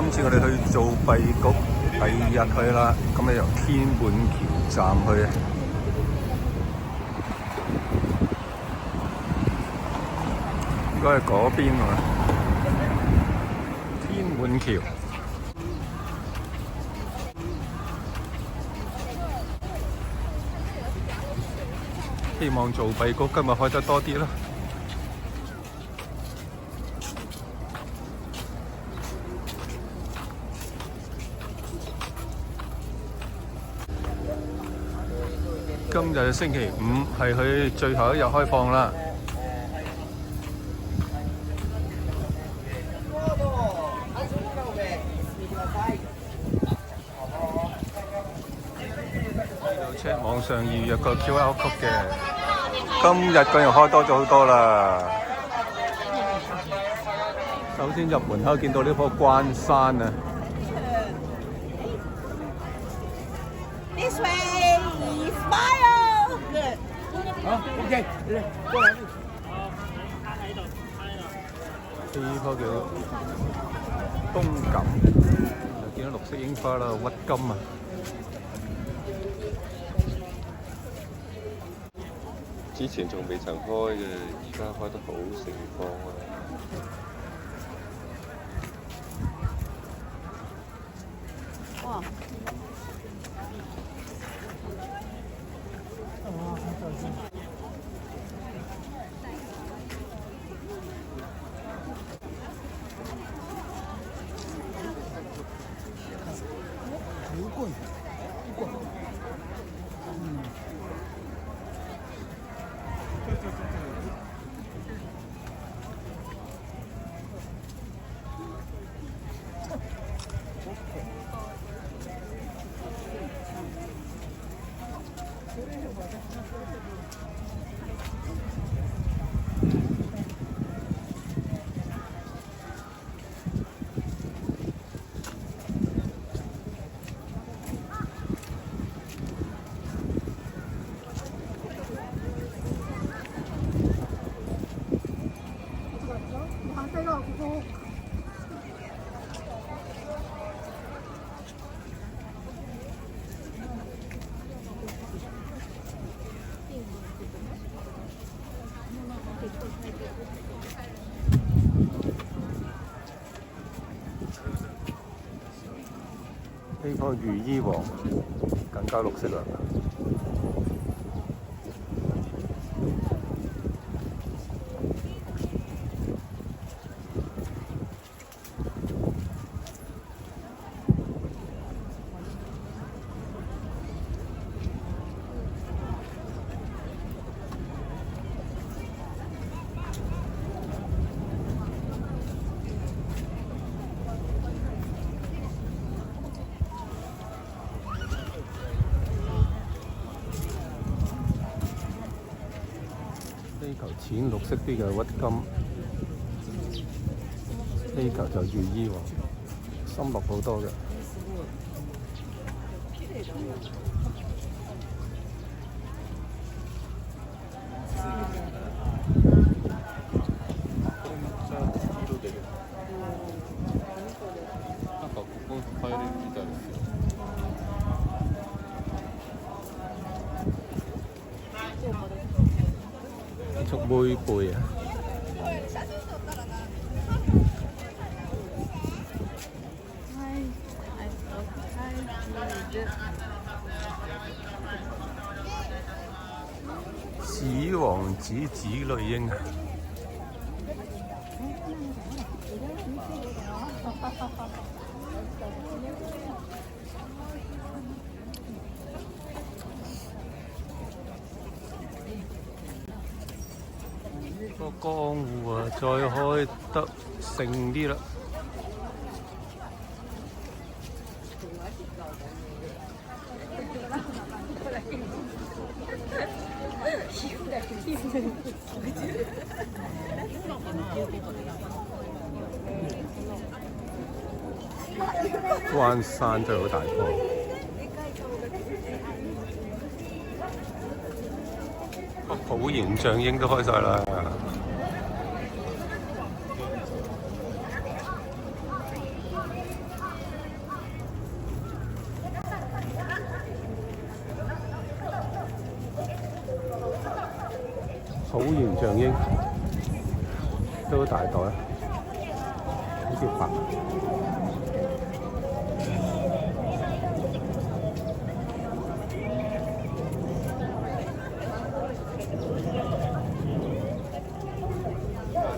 今次我哋去做幣谷，第二日去啦。咁你由天滿橋站去，應該係嗰邊喎。天滿橋。希望做幣谷今日開得多啲啦。今日星期五係佢最後一日開放啦。有車網上預約個 QR code 嘅，今日居然開多咗好多啦。首先入門口見到呢棵關山啊。This way, smile. Good. 好 OK，過嚟。呢棵叫冬錦，又見到綠色櫻花啦，鬱金啊！之前仲未曾開嘅，而家開得好盛況啊！哇！呢棵如意黃更加綠色啦。呢球淺綠色啲嘅鬱金，呢球就如意黃，深綠好多嘅。束妹背啊！紫王子紫女嬰啊！個江戶啊，再開得盛啲啦！關山真係好大棵。好形象鷹都開晒啦！普賢象鷹都好大袋，好似白。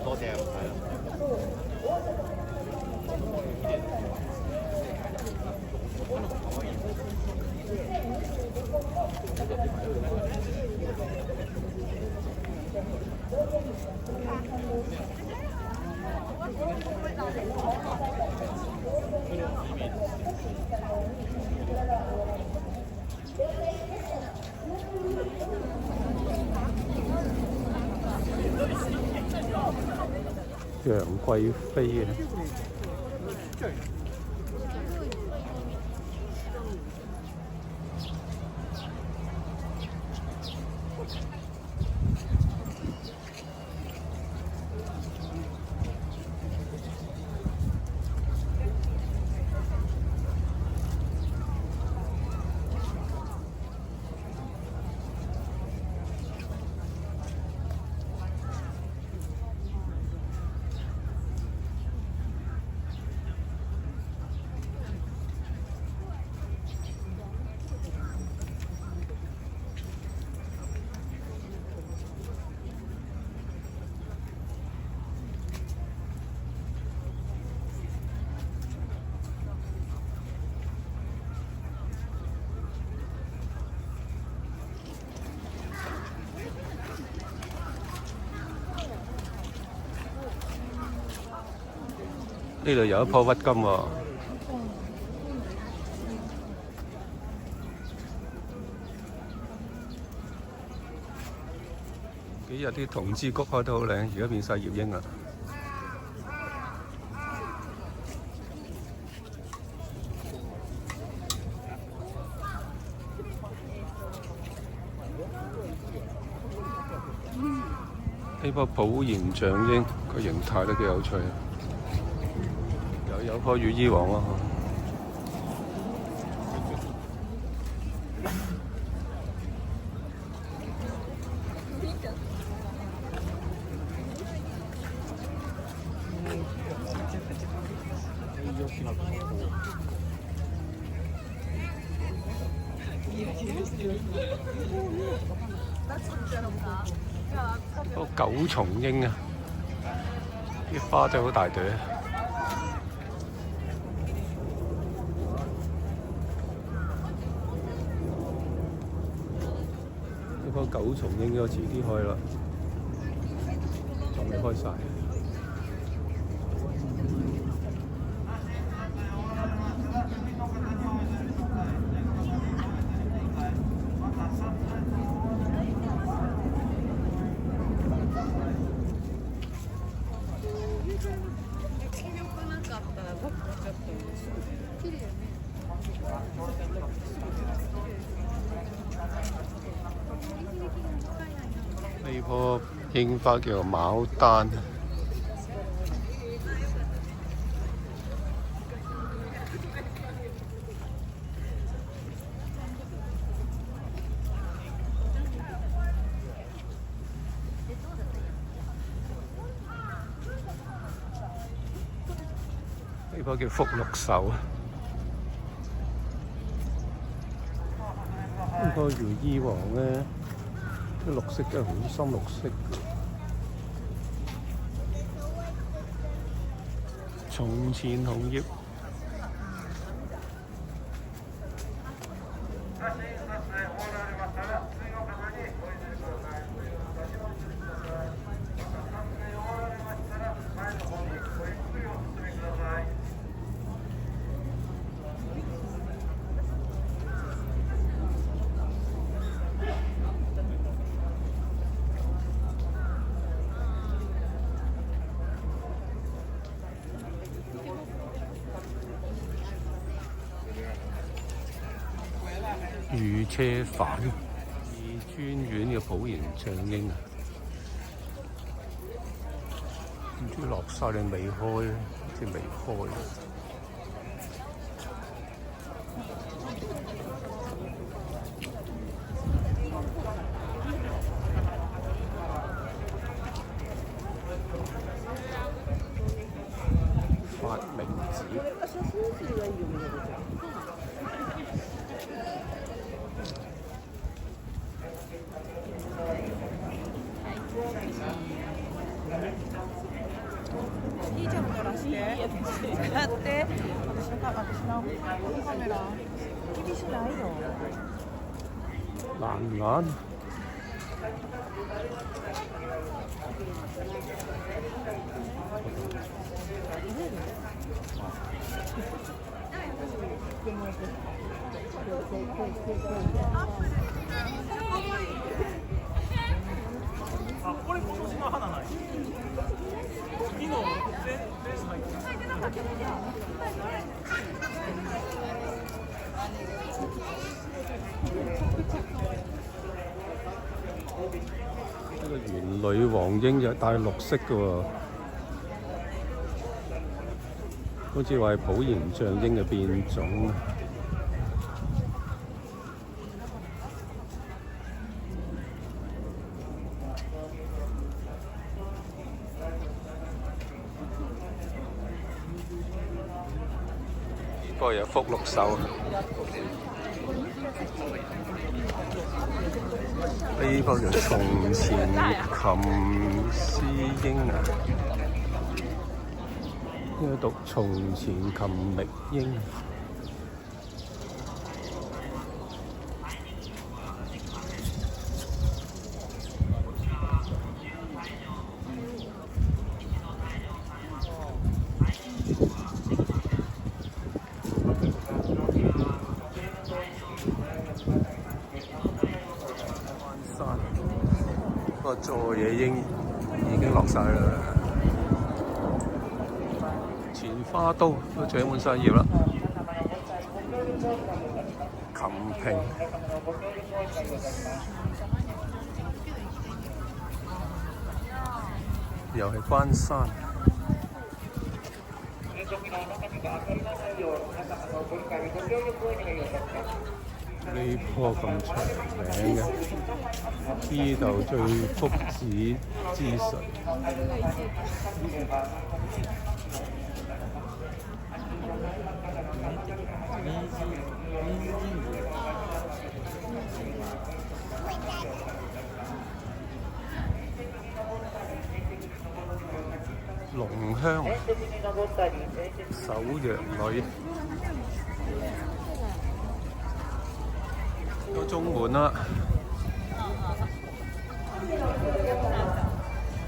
多謝，係啊。楊貴妃啊！呢度有一棵鬱金喎，幾日啲同枝菊開得好靚，而家變晒葉櫻啦。呢棵普賢象櫻個形態都幾有趣。有棵羽衣黃咯，個九重櫻啊，啲花真係好大朵。呢棵九重櫻應該遲啲開啦，仲未開晒。呢棵櫻花叫做牡丹，呢棵叫福祿壽，呢棵羽衣黃咧。啲綠色真係好深綠色，從前紅葉。御車反二專院嘅普賢象櫻啊，唔知落晒定未開，好似未開。子。いいじゃん、撮らして。だって、私のカメラ。厳しないよ。難唔難？あ、これ今年の花ない。次のレース入ってる。呢個原女黃鷹就帶綠色嘅喎，好似話係普賢象鷹嘅變種。不過有福祿壽。呢個叫從前琴師英啊，呢個讀從前琴覓英。個座野鷹已經落晒啦，前花都長滿晒葉啦，琴屏又係關山。呢棵咁長名嘅，呢度最福祉之神。龍香守陽女。都中滿啦，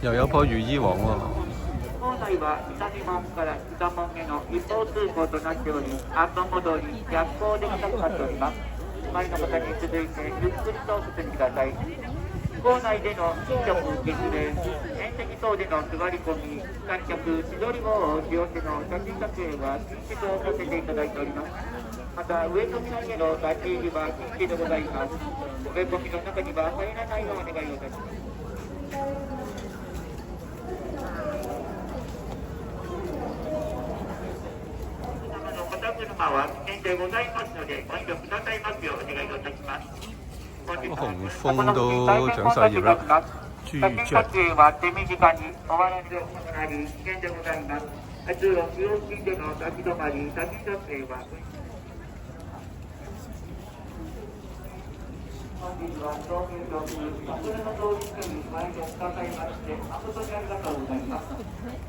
又有棵如意王喎。構内は南門から北門への一方通行となっており、後戻り、逆行できなくなっております。前の方に続いてゆっくりと進んでください。構内での飲食、激励、宴席等での座り込み、観客、自撮り棒を使用しての写真撮影は禁止とさせていただいております。また、植え込みの家の立ち入りは禁止でございます。植え込みの中には入らないようお願いをいたします。車は危険でございますので、ご遠慮くださいますようお願いをいたします。紅楓都長晒葉啦，朱雀。撮影は手短に終わらぬものなり危険でございます。通路不要付近での立ち止まり、写真撮影は本日は東京都桜の通り付近にご来場くださいまして誠にありがとうございます。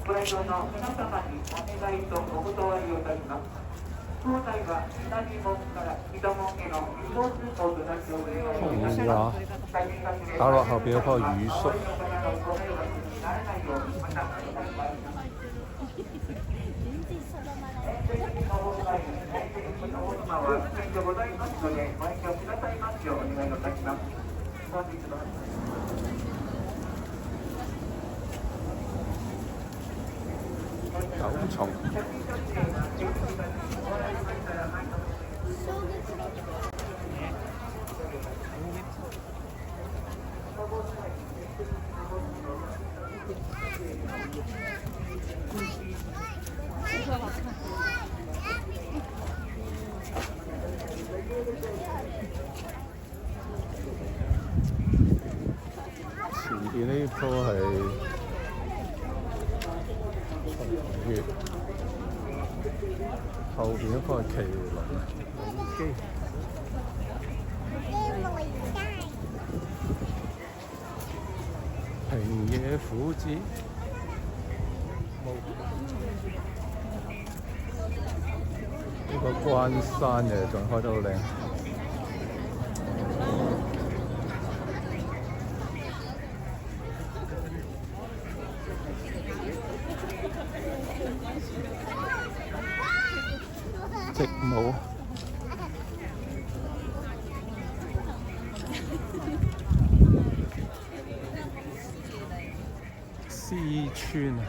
ご来場の皆様にお願いとお断りをいたします。構内は南門から北門への一方通行となっております。哇！打落後邊嗰棵雨樹。九重。前邊呢棵係長月。後邊嗰個係麒麟機。平野虎子，呢個關山嘅仲開得好靚。直舞。思川啊！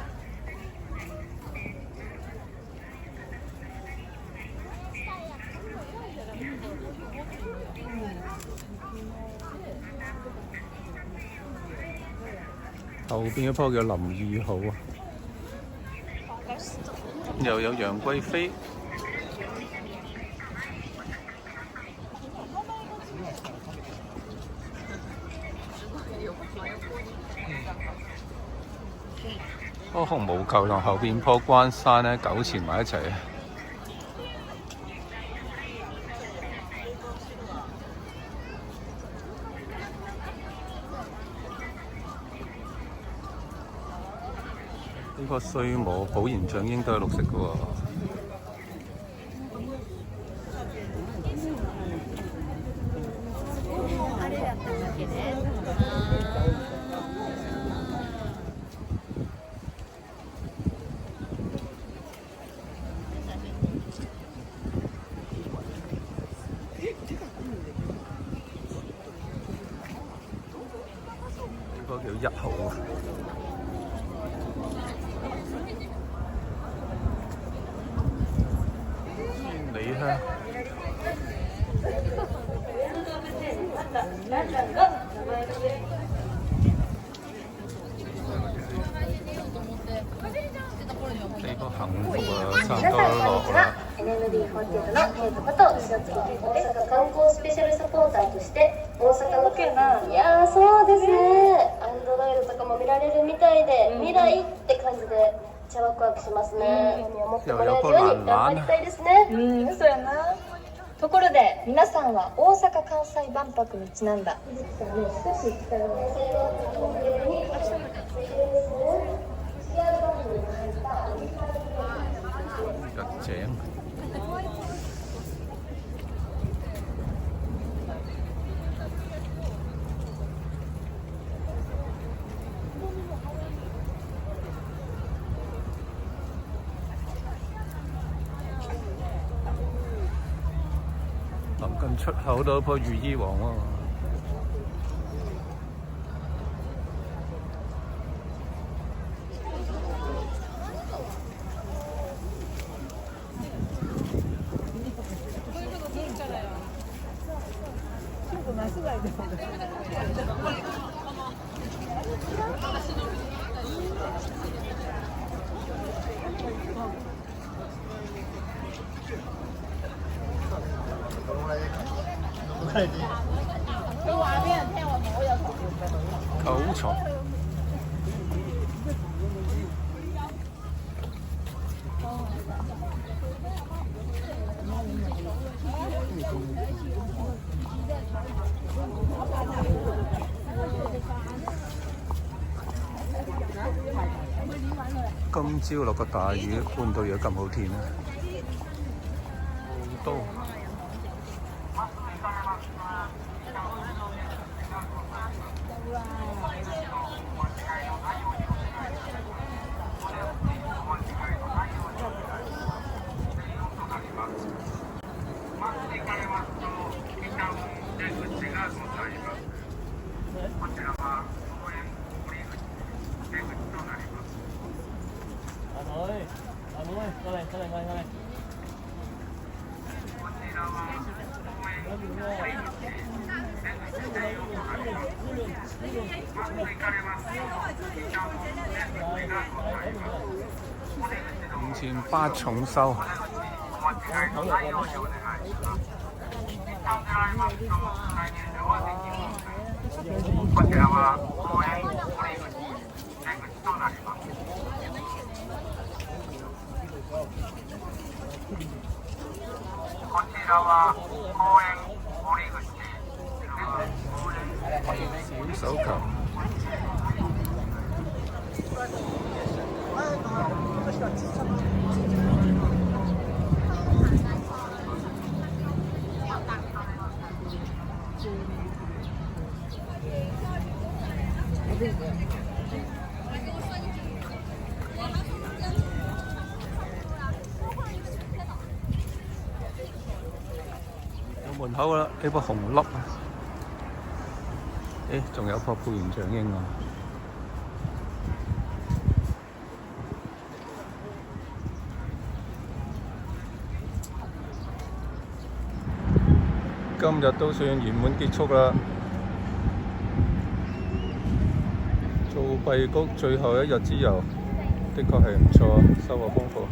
後邊嗰棵叫林二好啊，又有楊貴妃。棵紅毛球同後邊棵關山咧糾纏埋一齊啊！呢個歲磨寶蓮象英都係綠色嘅喎。呢個叫一號啊！千里香。呢個幸福啊，差唔多落啦。NMB 本店のヘイトこと塩月恵子です。大阪観光スペシャルサポーターとして大阪のいやーそうですね。アンドロイドとかも見られるみたいで、未来って感じでめっちゃワクワクしますね。興味を持ってもらえるように頑張りたいですね。そうやな。ところで皆さんは大阪・関西万博にちなんだ一井。臨近出口都有棵羽衣黃喎。狗蟲。今朝落個大雨，估唔到而家咁好天啊！好多。5,800重收。こちらは公園堀口出口となります。小手球。有門口啦，幾個紅粒啊！誒，仲有棵佩元長鷹啊！今日都算圓滿結束啦。做閉谷最後一日之遊，的確係唔錯，收穫豐富。